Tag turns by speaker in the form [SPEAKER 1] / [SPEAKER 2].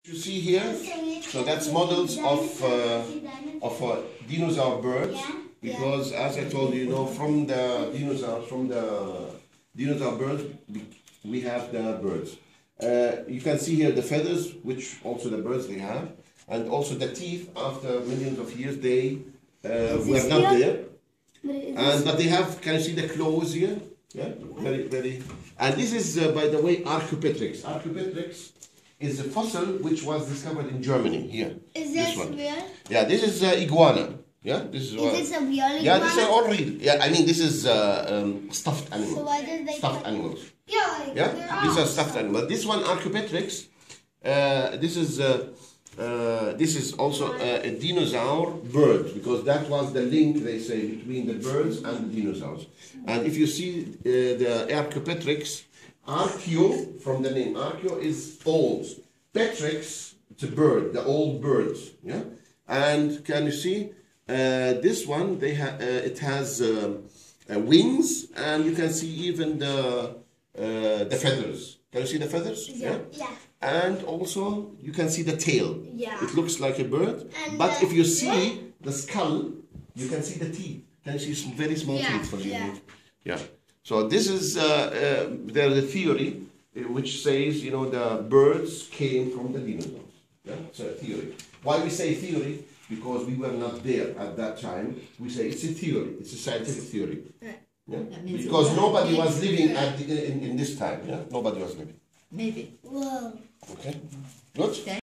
[SPEAKER 1] You see here, so that's models of dinosaur birds, because as I told you, from the dinosaur birds, we have the birds. You can see here the feathers, which also the birds they have, and also the teeth. After millions of years, they were not there, but they have. Can you see the claws here? Yeah, very. And this is, by the way, Archaeopteryx. Archaeopteryx is a fossil which was discovered in Germany. Here,
[SPEAKER 2] this one. Real?
[SPEAKER 1] Yeah, this is iguana. Yeah, this is.
[SPEAKER 2] Is this a real iguana?
[SPEAKER 1] Yeah, this is all real. Yeah, I mean this is stuffed animals.
[SPEAKER 2] So why did they
[SPEAKER 1] stuffed animals?
[SPEAKER 2] Yeah,
[SPEAKER 1] these are stuffed animals. This one, Archaeopteryx. This is also a dinosaur bird, because that was the link, they say, between the birds and the dinosaurs. And if you see the Archaeopteryx, archeo, from the name, archeo is old. Petrix, it's a bird, the old birds. Yeah, and can you see this one? It has wings, and you can see even the feathers. Can you see the feathers?
[SPEAKER 2] Yeah.
[SPEAKER 1] And also you can see the tail.
[SPEAKER 2] Yeah.
[SPEAKER 1] It looks like a bird,
[SPEAKER 2] and
[SPEAKER 1] but if you see the skull, you can see the teeth. Can you see some very small teeth for you? Yeah. So this is there's a theory which says the birds came from the dinosaurs. Yeah, it's a theory. Why we say theory? Because we were not there at that time. We say it's a theory. It's a scientific theory. Yeah? Because nobody was living in this time. Yeah, nobody was living.
[SPEAKER 3] Maybe.
[SPEAKER 2] Whoa.
[SPEAKER 1] Okay. Good.